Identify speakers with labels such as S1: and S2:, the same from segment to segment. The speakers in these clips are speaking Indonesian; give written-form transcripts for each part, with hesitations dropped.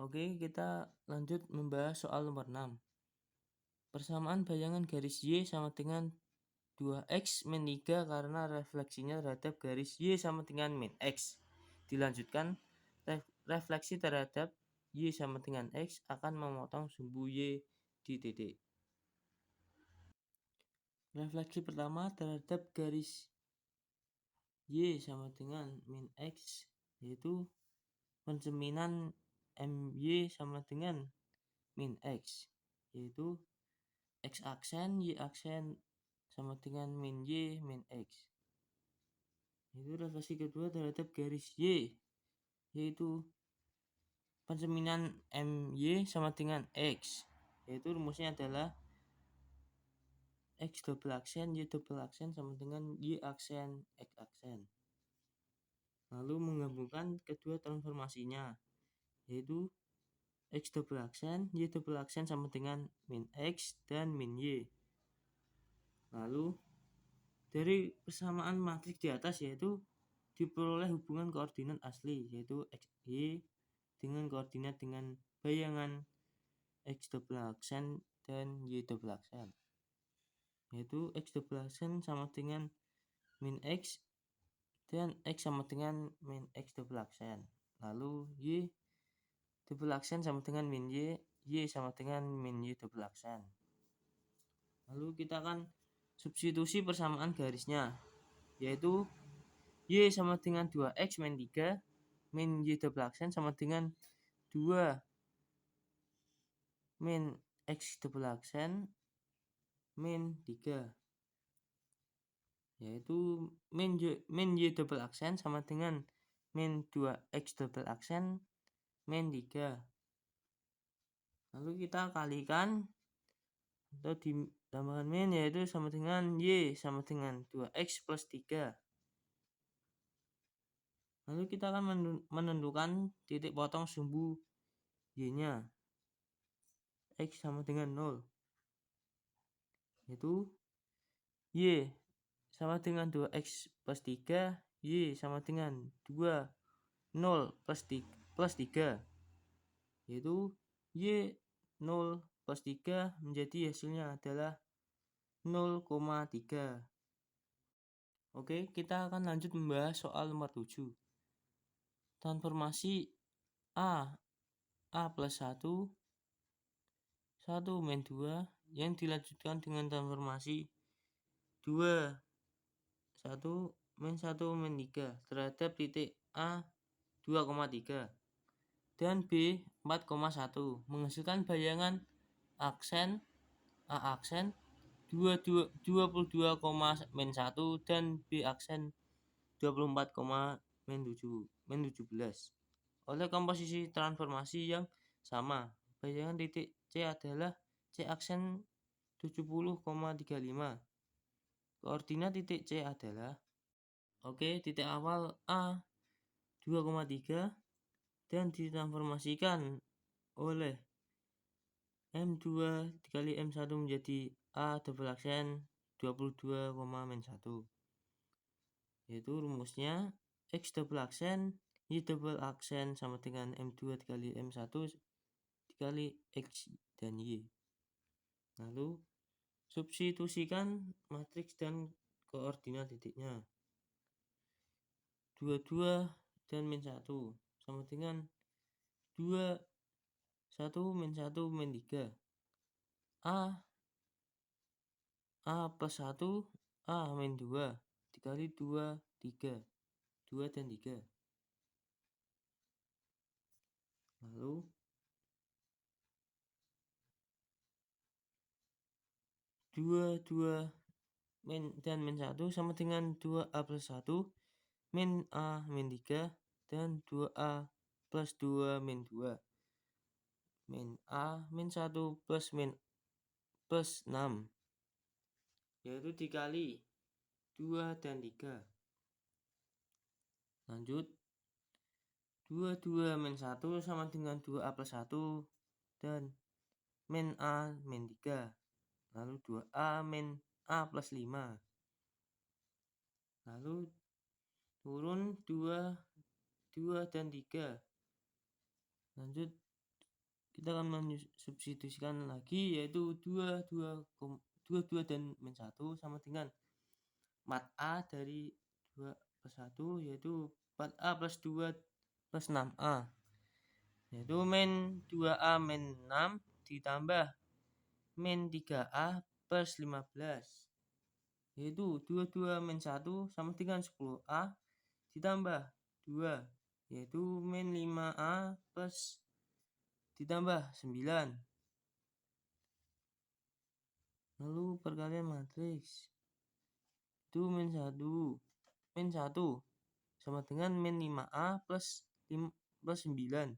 S1: Oke, kita lanjut membahas soal nomor 6. Persamaan bayangan garis Y sama dengan 2x min 3 karena refleksinya terhadap garis Y sama dengan min x. Dilanjutkan, refleksi terhadap Y sama dengan x akan memotong sumbu Y di titik. Refleksi pertama terhadap garis Y sama dengan min x, yaitu pencerminan MY sama dengan min x, yaitu x aksen, y aksen sama dengan min y min x. Itu refleksi kedua terhadap garis y, yaitu pencerminan my sama dengan x, yaitu rumusnya adalah x double aksen, y double aksen sama dengan y aksen, x aksen. Lalu menggabungkan kedua transformasinya, yaitu x double aksen, y double aksen sama dengan min x dan min y. Lalu dari persamaan matriks di atas yaitu diperoleh hubungan koordinat asli, yaitu xy dengan koordinat dengan bayangan x double aksen dan y double aksen, yaitu x double aksen sama dengan min x dan x sama dengan min x double aksen. Lalu y double aksen sama dengan min y sama dengan min y double aksen. Lalu kita akan substitusi persamaan garisnya, yaitu y sama dengan 2x min 3 min y double aksen sama dengan 2 min x double aksen min 3, yaitu min y double aksen sama dengan min 2x double aksen min 3. Lalu kita kalikan atau ditambahkan min, yaitu sama dengan y sama dengan 2x plus 3. Lalu kita akan menentukan titik potong sumbu y-nya. X sama dengan 0. Yaitu y sama dengan 2x plus 3, y sama dengan 2, 0 plus 3. Yaitu y 0 plus 3 menjadi hasilnya adalah 0,3. Oke, kita akan lanjut membahas soal nomor 7. Transformasi A plus 1 min 2 yang dilanjutkan dengan transformasi 2 min 3 terhadap titik A 2,3 dan B 4,1 menghasilkan bayangan aksen A aksen 22, min 1 dan B aksen 24, min 17. Oleh komposisi transformasi yang sama, bayangan titik C adalah C aksen 70,35. Koordinat titik C adalah titik awal A 2,3 dan ditransformasikan oleh M2 dikali M1 menjadi A double aksen 22, min 1. Yaitu rumusnya X double aksen Y double aksen sama dengan M2 dikali M1 dikali X dan Y. Lalu substitusikan matriks dan koordinat titiknya. 22 dan min 1 sama dengan 2, 1 min 1 min 3. A plus 1 A min 2 dikali 2, 3. 2 dan 3. Lalu 2 min 1 sama dengan 2A plus 1 min A min 3 dan 2A plus 2 min 2. Min A min 1 plus min plus 6, yaitu dikali 2 dan 3. Lanjut 22 min 1 sama dengan 2A plus 1 dan min A min 3. Lalu 2A min A plus 5. Lalu turun 2 dan 3. Lanjut kita akan mensubstitusikan lagi, yaitu 22 dan min 1 sama dengan mat A dari 2 plus 1, yaitu 4A plus 2 plus 6A, yaitu min 2A min 6 ditambah min 3A plus 15, yaitu 22 min 1 sama dengan 10A ditambah 2, yaitu min 5A plus ditambah 9. Lalu perkalian matriks itu min 1 sama dengan min 5A plus 9,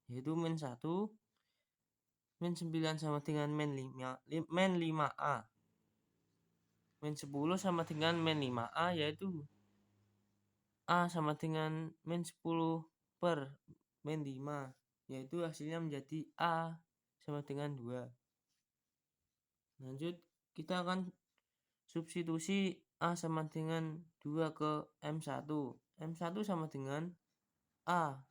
S1: yaitu min 1 min 9 sama dengan min 5A, min 10 sama dengan min 5A, yaitu A sama dengan min 10 per min 5, yaitu hasilnya menjadi A sama dengan 2. Lanjut, kita akan substitusi A sama dengan 2 ke M1. M1 sama dengan A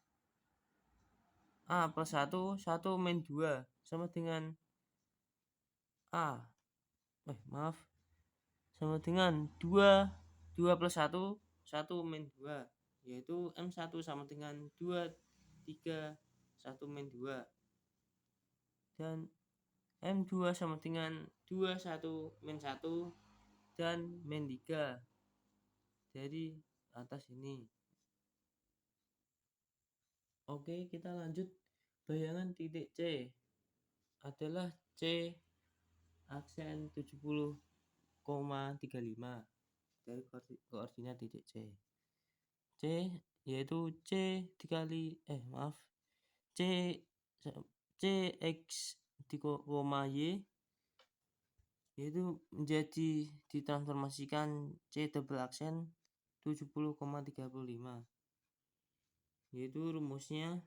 S1: plus 1 min 2 sama dengan A. Sama dengan 2 plus 1 min 2, yaitu M1 sama dengan 2, 3, 1 min 2. Dan M2 sama dengan 2, 1 min 1 dan min 3 dari atas ini. Oke, kita lanjut. Bayangan titik C adalah C aksen 70,35 dari koordinat titik C. C yaitu C X koma Y, yaitu menjadi ditransformasikan C double aksen 70,35, yaitu rumusnya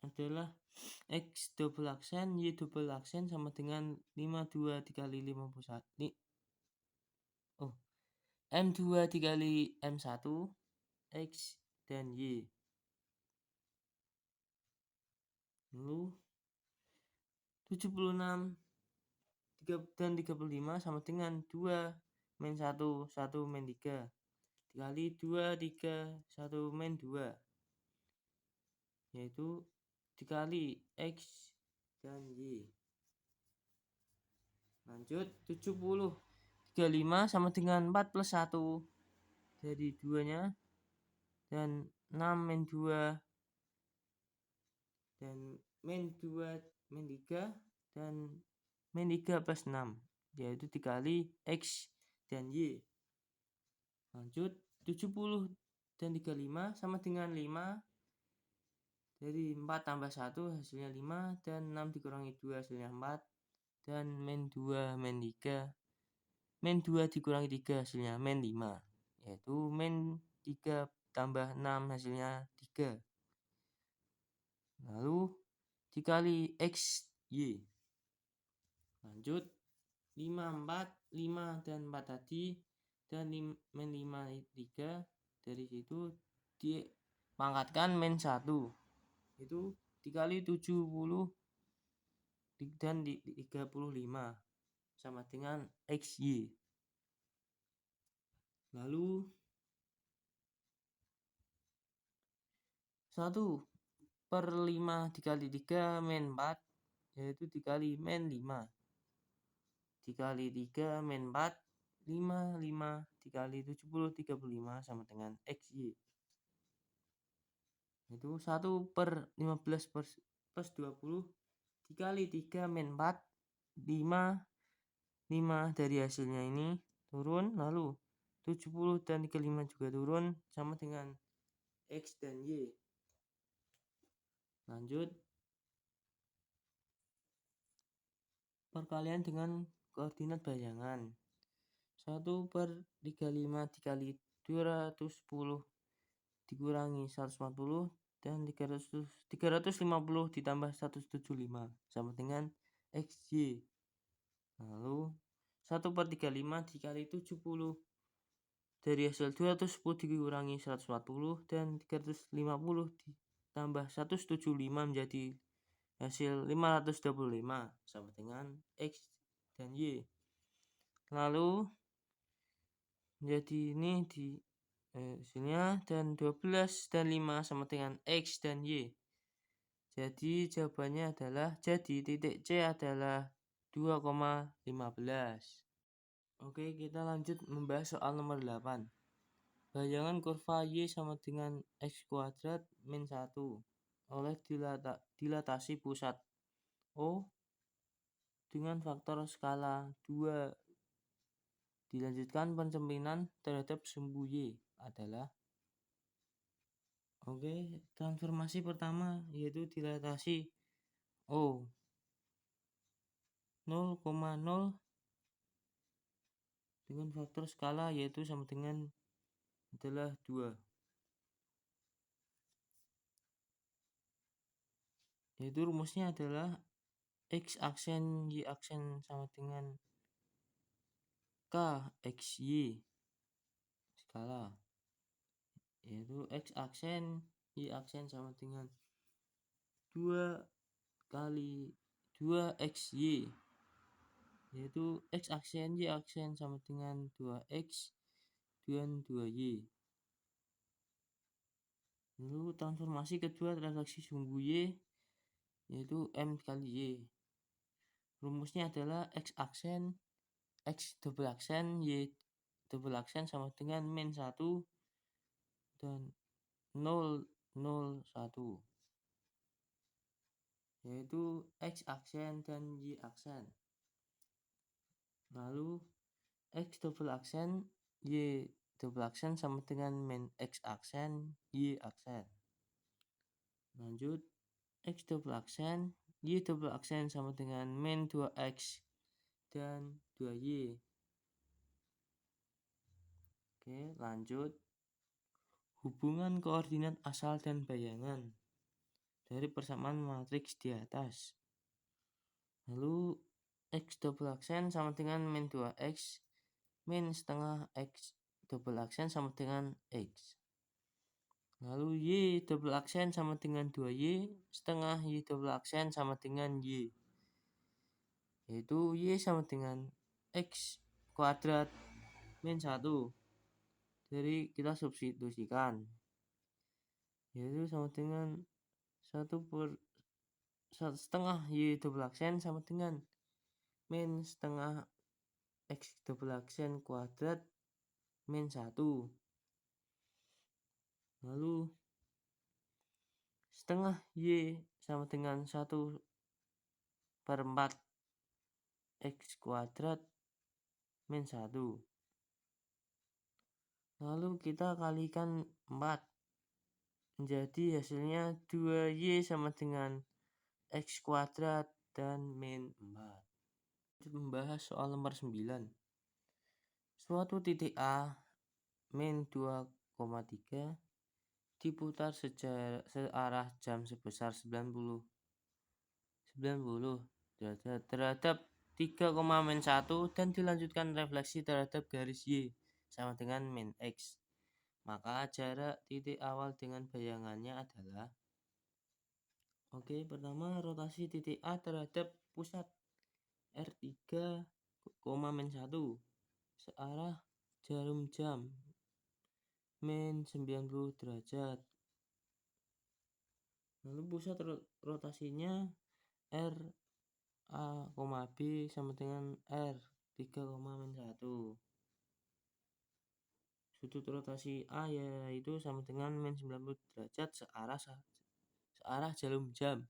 S1: adalah X double aksen Y double aksen sama dengan 52 dikali 51 M2 dikali M1 X dan Y. Lalu 76 dan 35 sama dengan 2 min 1 min 3 dikali 2, 3, 1 min 2, yaitu dikali X dan Y. Lanjut, 70 35 sama dengan 4 plus 1 dari 2 nya dan 6 min 2 dan min 2 min 3 dan min 3 plus 6, yaitu dikali X dan Y. Lanjut, 70 dan 35 sama dengan 5 dari 4 tambah 1 hasilnya 5 dan 6 dikurangi 2 hasilnya 4 dan min 2 min 3 min 2 dikurangi 3 hasilnya min 5, yaitu min 3 tambah 6 hasilnya 3. Lalu dikali X, Y. Lanjut, 5, 4 dan 4 tadi dan min 5 3, dari situ dipangkatkan min 1, itu dikali 70 dan 35 sama dengan XY. Lalu 1 per 5 dikali 3 min 4, yaitu dikali min 5 dikali 3 min 4 5 dikali 70 35 sama dengan XY, itu 1 per 15 plus 20 dikali 3 min 4 5 dari hasilnya ini turun, lalu 70 dan 35 juga turun sama dengan X dan Y. Lanjut, perkalian dengan koordinat bayangan. 1 per 35 dikali 210 dikurangi 140 dan 350 ditambah 175 sama dengan XY. Lalu 1 per 35 dikali 70 dari hasil 210 dikurangi 140 dan 350 ditambah 175 menjadi hasil 525 sama dengan X dan Y. Lalu jadi ini di sini dan 12 dan 5 sama dengan X dan Y. Jadi jawabannya adalah, jadi titik C adalah 2,15. Oke, kita lanjut membahas soal nomor 8. Bayangan kurva Y sama dengan X kuadrat min 1 oleh dilatasi pusat O dengan faktor skala 2. Dilanjutkan pencerminan terhadap sumbu Y adalah. Oke, transformasi pertama yaitu dilatasi O 0,0 dengan faktor skala yaitu sama dengan adalah 2. Yaitu rumusnya adalah X aksen Y aksen sama dengan K X Y skala, yaitu X aksen Y aksen sama dengan 2 kali 2XY, yaitu X aksen Y aksen sama dengan 2X dan 2Y. Lalu transformasi kedua transaksi sumbu Y yaitu M kali Y. Rumusnya adalah X aksen X double aksen Y double aksen sama dengan min 1 dan 0, 0, 1, yaitu X aksen dan Y aksen. Lalu X double aksen Y double aksen sama dengan min X aksen Y aksen. Lanjut, X double aksen Y double aksen sama dengan min 2X dan 2Y. Oke, lanjut. Hubungan koordinat asal dan bayangan dari persamaan matriks di atas. Lalu X double aksen sama dengan min 2X min setengah X double aksen sama dengan X. Lalu Y double aksen sama dengan 2Y setengah Y double aksen sama dengan Y. Yaitu Y sama dengan X kuadrat min 1. Jadi kita substitusikan. Yaitu sama dengan 1 per 1 setengah Y double aksen sama dengan min setengah X double aksen kuadrat min 1. Lalu setengah Y sama dengan 1 per 4 X kuadrat min 1. Lalu kita kalikan 4. Jadi hasilnya 2Y sama dengan X kuadrat dan min 4. Kita membahas soal nomor 9. Suatu titik A min 2,3 diputar searah jam sebesar 90 derajat terhadap 3,-1 dan dilanjutkan refleksi terhadap garis Y sama dengan min X. Maka jarak titik awal dengan bayangannya adalah. Oke, pertama rotasi titik A terhadap pusat R3, -1 searah jarum jam min 90 derajat. Lalu pusat rotasinya R A, B sama dengan R 3,-1. Sudut rotasi A yaitu sama dengan min 90 derajat searah jarum jam.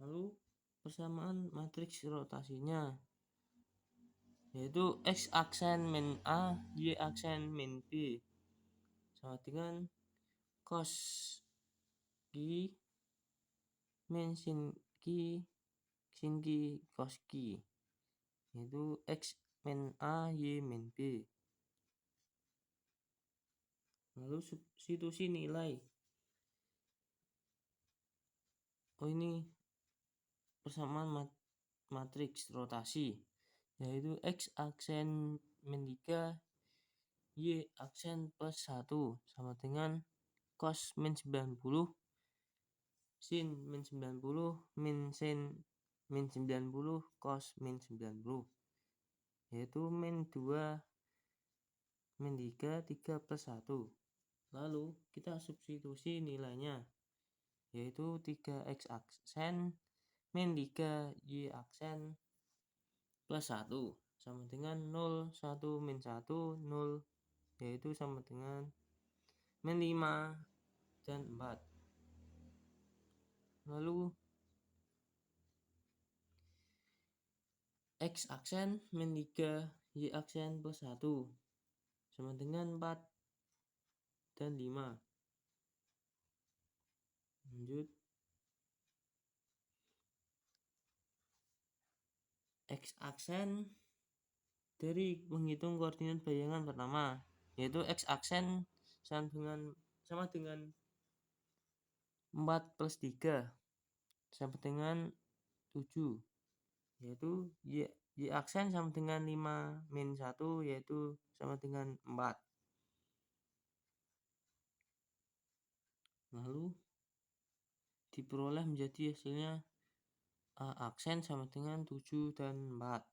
S1: Lalu persamaan matriks rotasinya yaitu X aksen min A, Y aksen min B sama dengan cos Q min sin Q cos Q, yaitu X min A, Y min B. Lalu substitusi nilai. Ini persamaan matriks rotasi yaitu X aksen min 3 Y aksen plus 1 sama dengan cos min 90 sin min 90 min sin min 90 cos min 90, yaitu min 2 min 3 3 plus 1. Lalu kita substitusi nilainya, yaitu 3x aksen min 3 y aksen plus 1 sama dengan 0 1 min 1 0, yaitu sama dengan min 5 dan 4. Lalu x aksen min 3 y aksen plus 1 sama dengan 4 dan 5. Lanjut, x aksen dari menghitung koordinat bayangan pertama, yaitu x aksen sama dengan 4 plus 3 sama dengan 7, yaitu y aksen sama dengan 5 min 1, yaitu sama dengan 4. Lalu diperoleh menjadi hasilnya a aksen sama dengan 7 dan 4.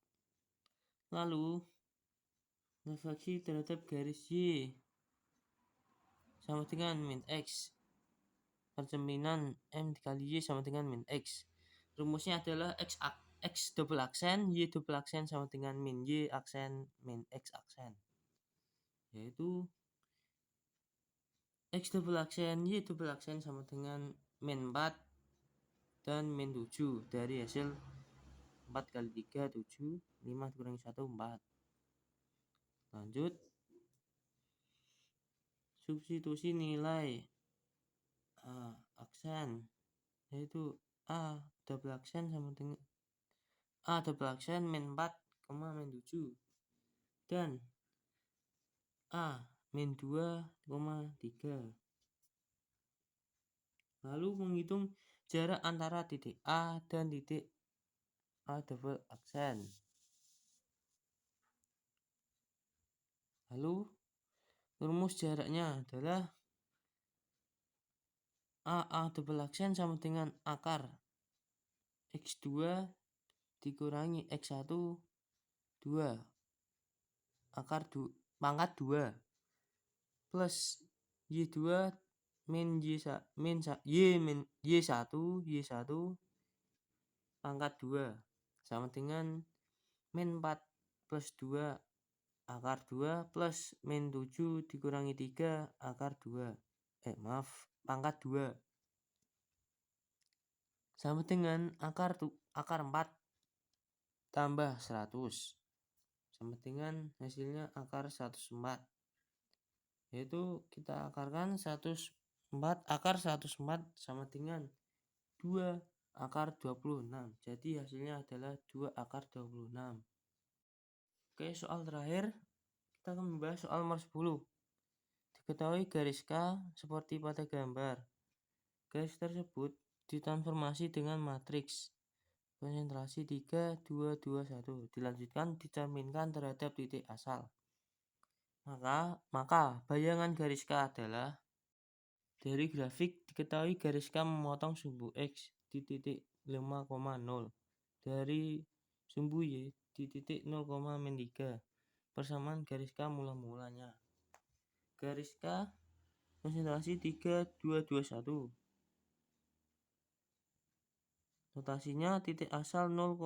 S1: Lalu refleksi terhadap garis y sama dengan min x, percerminan m dikali y sama dengan min x. Rumusnya adalah x double aksen y double aksen sama dengan min y aksen min x aksen, yaitu x double aksen y double aksen sama dengan min 4 dan min 7. Dari hasil 4 kali 3 7, 5 dikurangi 1 4. Lanjut, substitusi nilai aksen, yaitu a double aksen sama dengan a double aksen min 4, min 7 dan a min 2, 3. Lalu menghitung jarak antara titik A dan titik A double aksen. Lalu rumus jaraknya adalah A double aksen sama dengan akar x2 dikurangi x1 2 akar pangkat 2 plus y2 min y1 pangkat 2 sama dengan min 4 plus 2 akar 2 plus min 7 dikurangi 3 akar 2 pangkat 2 sama dengan akar 4 tambah 100 sama dengan hasilnya akar 104, yaitu kita akarkan 104 akar 104 sama dengan 2 akar 26. Jadi hasilnya adalah 2 akar 26. Oke, soal terakhir kita akan membahas soal nomor 10. Diketahui garis K seperti pada gambar. Garis tersebut ditransformasi dengan matriks konsentrasi 3 2 2 1 dilanjutkan dicerminkan terhadap titik asal. Maka bayangan garis K adalah, dari grafik diketahui garis K memotong sumbu X di titik 5,0 dari sumbu Y di titik 0,-3 persamaan garis K mula-mulanya. Garis K konsentrasi 3 2 2 1. Notasinya titik asal 0,0,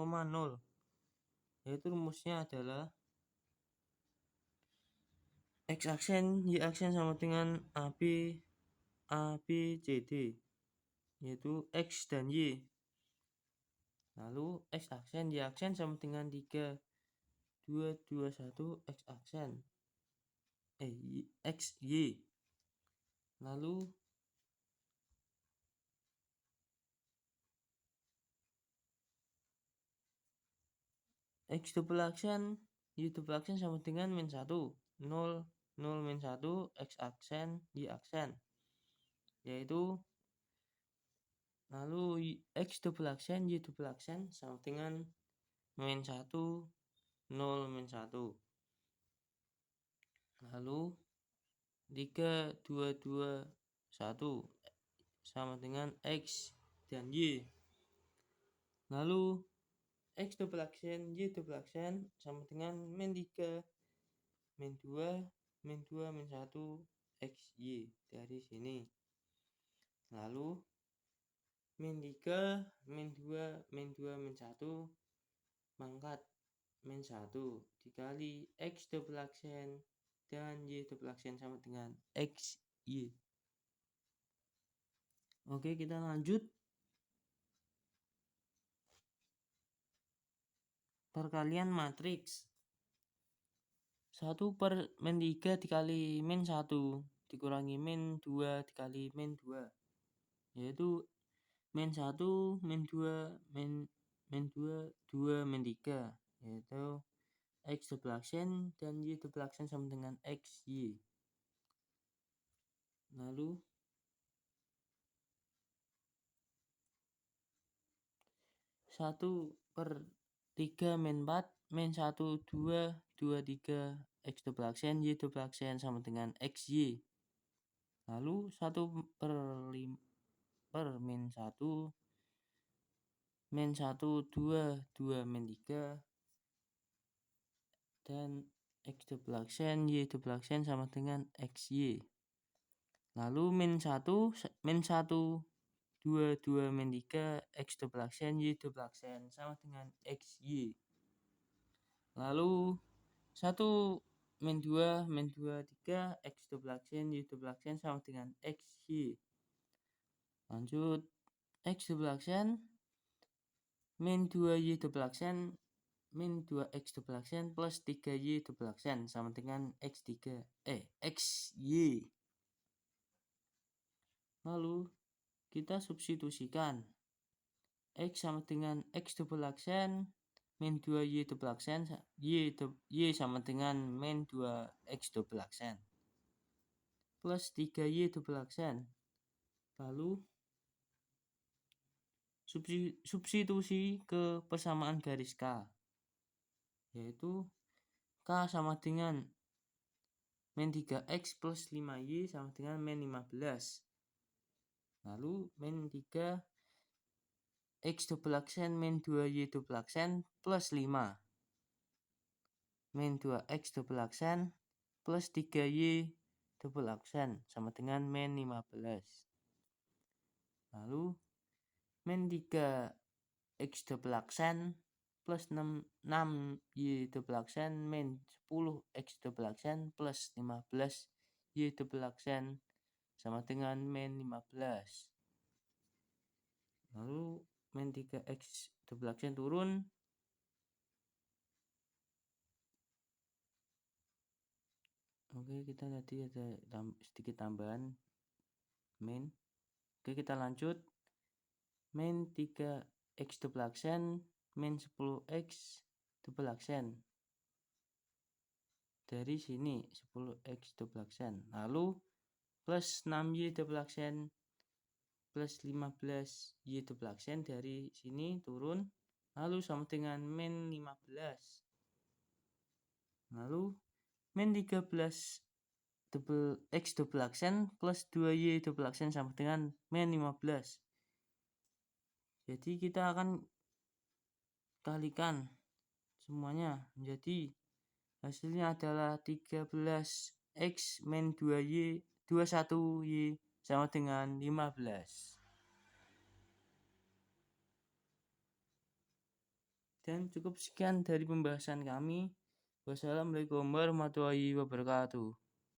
S1: yaitu rumusnya adalah x aksen y aksen sama dengan AB CD, yaitu x dan y. Lalu x aksen y aksen sama dengan 3 2 2 1 x aksen x y. Lalu x double aksen y double aksen sama dengan min 1 0 0 min 1 x aksen y aksen, yaitu lalu x double aksen y double aksen sama dengan min 1 0 min 1. Lalu 3 2 2 1 sama dengan x dan Y. Lalu X double aksen Y double aksen sama dengan min 3 min 2 min 2 min 1 X Y dari sini. Lalu min 3 min 2 min 2 min 1 mangkat min 1 dikali X double aksen dan Y double aksen sama dengan X Y. Oke, kita lanjut. Perkalian matriks 1 per min 3 dikali min 1 dikurangi min 2 dikali min 2, yaitu min 1 min 2 min 2 2 min 3, yaitu X double aksen dan Y double aksen sama dengan X Y. Lalu 1 per 3 min 4 min 1 2 2 3 X double aksen Y double aksen sama dengan X Y. Lalu 1 per 5 per min 1 min 1 2 2 min 3 dan X double aksen Y double aksen sama dengan XY. Lalu min 1 2 2 min 3 X double aksen Y double aksen sama dengan XY. Lalu 1 min 2 3 X double aksen Y double aksen sama dengan XY. Lanjut X double aksen min 2 Y double aksen min 2X double aksen plus 3Y double aksen sama dengan XY. Lalu kita substitusikan X sama dengan X double aksen min 2Y double aksen Y sama dengan min 2X double aksen plus 3Y double aksen. Lalu substitusi ke persamaan garis K, yaitu K sama dengan min 3X plus 5Y sama dengan min 15. Lalu min 3 X double aksen min 2Y double aksen plus 5 min 2X double aksen plus 3Y double aksen sama dengan min 15. Lalu min 3 X double aksen plus 6Y double aksen min 10 X double aksen plus 15 Y double aksen sama dengan min 15. Lalu min 3X double aksen turun. Oke, kita tadi ada sedikit tambahan min. Oke, kita lanjut. Min 3X double aksen min 10X double aksen dari sini 10X double aksen. Lalu plus 6Y double aksen plus 15Y double aksen dari sini turun. Lalu sama dengan min 15. Lalu min 13 X double aksen plus 2Y double aksen sama dengan min 15. Jadi kita akan kalikan semuanya menjadi hasilnya adalah 13X min 2Y 21Y sama dengan 15. Dan cukup sekian dari pembahasan kami. Wassalamualaikum warahmatullahi wabarakatuh.